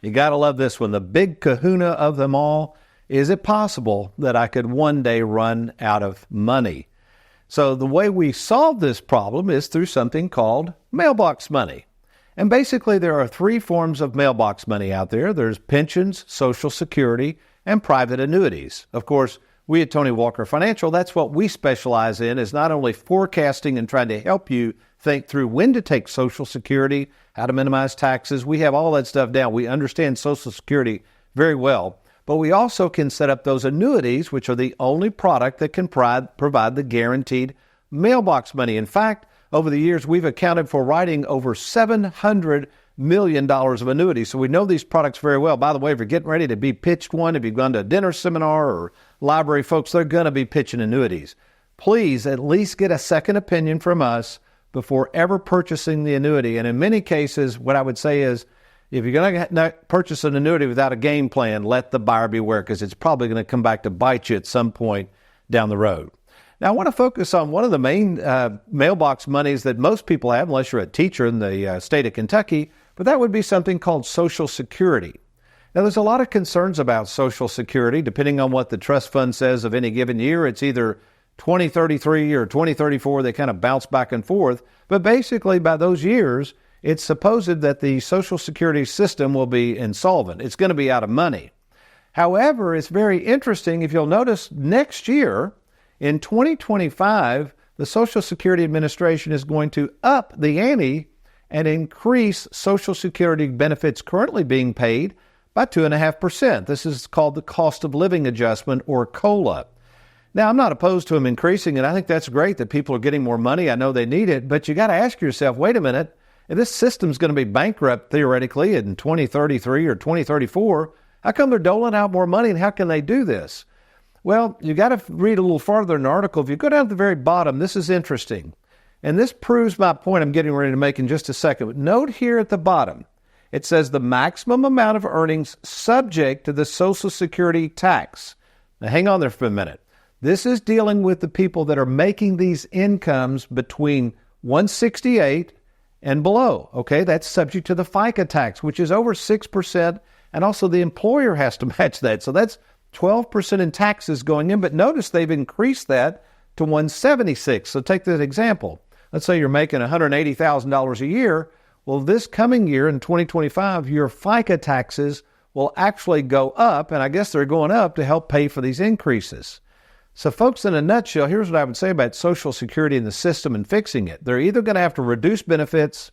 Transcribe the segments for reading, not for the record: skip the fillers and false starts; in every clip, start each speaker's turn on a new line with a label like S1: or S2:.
S1: You got to love this one. The big kahuna of them all. Is it possible that I could one day run out of money? So the way we solve this problem is through something called Mailbox Money. And basically there are three forms of mailbox money out there. There's pensions, Social Security, and private annuities. Of course, we at Tony Walker Financial, that's what we specialize in, is not only forecasting and trying to help you think through when to take Social Security, how to minimize taxes. We have all that stuff down. We understand Social Security very well. But we also can set up those annuities, which are the only product that can provide the guaranteed mailbox money. In fact, over the years, we've accounted for writing over $700 million of annuities. So we know these products very well. By the way, if you're getting ready to be pitched one, if you've gone to a dinner seminar or library, folks, they're going to be pitching annuities. Please at least get a second opinion from us before ever purchasing the annuity. And in many cases, what I would say is, if you're going to purchase an annuity without a game plan, let the buyer beware, because it's probably going to come back to bite you at some point down the road. Now, I want to focus on one of the main mailbox monies that most people have, unless you're a teacher in the state of Kentucky, but that would be something called Social Security. Now, there's a lot of concerns about Social Security. Depending on what the trust fund says of any given year, it's either 2033 or 2034. They kind of bounce back and forth. But basically, by those years, it's supposed that the Social Security system will be insolvent. It's going to be out of money. However, it's very interesting. If you'll notice, next year, in 2025, the Social Security Administration is going to up the ante and increase Social Security benefits currently being paid by 2.5%. This is called the cost of living adjustment, or COLA. Now, I'm not opposed to them increasing it. I think that's great that people are getting more money. I know they need it, but you got to ask yourself, wait a minute, if this system's going to be bankrupt theoretically in 2033 or 2034, how come they're doling out more money, and how can they do this? Well, you got to read a little farther in the article. If you go down to the very bottom, this is interesting. And this proves my point I'm getting ready to make in just a second. But note here at the bottom, it says the maximum amount of earnings subject to the Social Security tax. Now, hang on there for a minute. This is dealing with the people that are making these incomes between 168 and below. Okay, that's subject to the FICA tax, which is over 6%, and also the employer has to match that. So that's 12% in taxes going in, but notice they've increased that to 176. So take that example. Let's say you're making $180,000 a year. Well, this coming year in 2025, your FICA taxes will actually go up, and I guess they're going up to help pay for these increases. So folks, in a nutshell, here's what I would say about Social Security and the system and fixing it. They're either going to have to reduce benefits,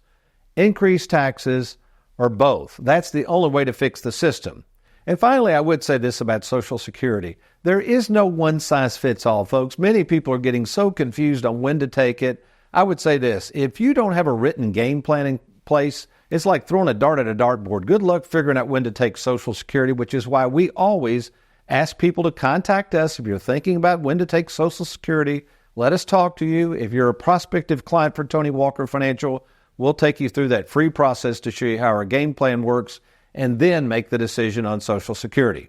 S1: increase taxes, or both. That's the only way to fix the system. And finally, I would say this about Social Security. There is no one-size-fits-all, folks. Many people are getting so confused on when to take it. I would say this. If you don't have a written game plan in place, it's like throwing a dart at a dartboard. Good luck figuring out when to take Social Security, which is why we always ask people to contact us. If you're thinking about when to take Social Security, let us talk to you. If you're a prospective client for Tony Walker Financial, we'll take you through that free process to show you how our game plan works, and then make the decision on Social Security.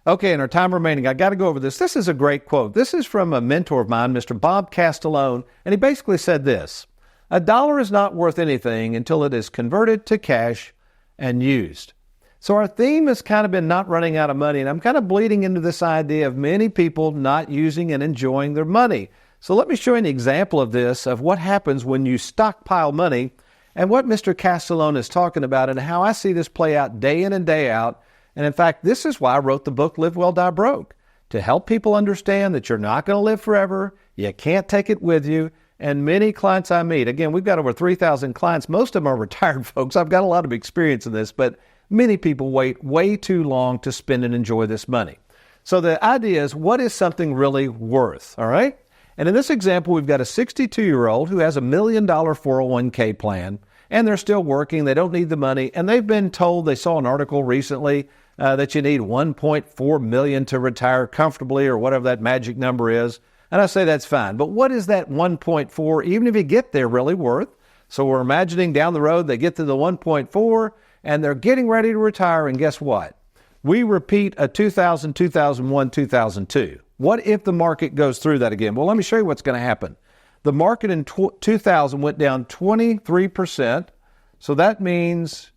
S1: Okay, in our time remaining, I got to go over this. This is a great quote. This is from a mentor of mine, Mr. Bob Castellone, and he basically said this: "A dollar is not worth anything until it is converted to cash and used." So our theme has kind of been not running out of money, and I'm kind of bleeding into this idea of many people not using and enjoying their money. So let me show you an example of this, of what happens when you stockpile money, and what Mr. Castellone is talking about, and how I see this play out day in and day out. And in fact, this is why I wrote the book, Live Well, Die Broke, to help people understand that you're not going to live forever, you can't take it with you. And many clients I meet, again, we've got over 3,000 clients. Most of them are retired folks. I've got a lot of experience in this, but many people wait way too long to spend and enjoy this money. So the idea is, what is something really worth, all right? And in this example, we've got a 62-year-old who has $1 million 401k plan, and they're still working. They don't need the money, and they've been told, they saw an article recently that you need $1.4 million to retire comfortably, or whatever that magic number is. And I say that's fine. But what is that 1.4, even if you get there, really worth? So we're imagining down the road, they get to the 1.4, and they're getting ready to retire, and guess what? We repeat a 2000, 2001, 2002. What if the market goes through that again? Well, let me show you what's going to happen. The market in 2000 went down 23%, so that means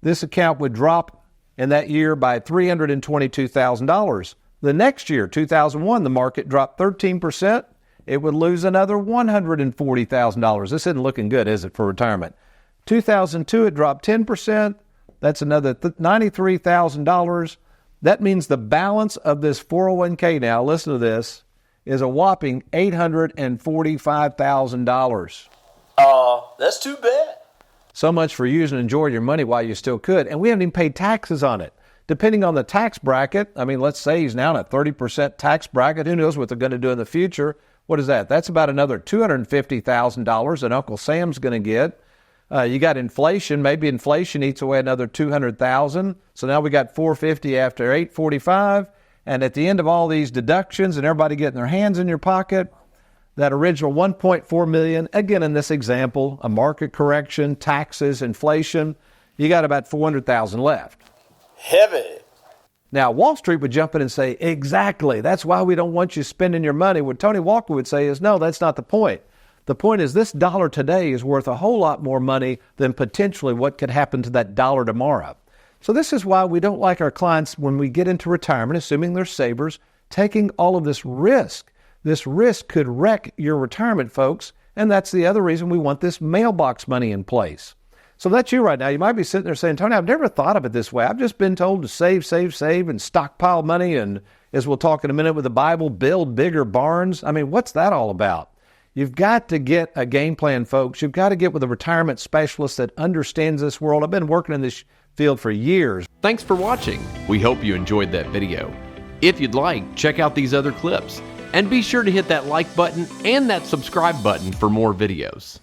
S1: this account would drop in that year by $322,000. The next year, 2001, the market dropped 13%. It would lose another $140,000. This isn't looking good, is it, for retirement? 2002, it dropped 10%. That's another $93,000. That means the balance of this 401k now, listen to this, is a whopping $845,000.
S2: That's too bad.
S1: So much for using and enjoying your money while you still could. And we haven't even paid taxes on it. Depending on the tax bracket, I mean, let's say he's now in a 30% tax bracket. Who knows what they're going to do in the future? What is that? That's about another $250,000 that Uncle Sam's going to get. You got inflation. Maybe inflation eats away another $200,000. So now we got $450 after $845. And at the end of all these deductions and everybody getting their hands in your pocket, that original $1.4 million, again in this example, a market correction, taxes, inflation, you got about $400,000 left.
S2: Heavy.
S1: Now, Wall Street would jump in and say, exactly, that's why we don't want you spending your money. What Tony Walker would say is, no, that's not the point. The point is this dollar today is worth a whole lot more money than potentially what could happen to that dollar tomorrow. So this is why we don't like our clients, when we get into retirement, assuming they're savers, taking all of this risk. This risk could wreck your retirement, folks, and that's the other reason we want this mailbox money in place. So that's you right now. You might be sitting there saying, Tony, I've never thought of it this way. I've just been told to save, and stockpile money, and as we'll talk in a minute with the Bible, build bigger barns. I mean, what's that all about? You've got to get a game plan, folks. You've got to get with a retirement specialist that understands this world. I've been working in this field for years.
S3: Thanks for watching. We hope you enjoyed that video. If you'd like, check out these other clips. And be sure to hit that like button and that subscribe button for more videos.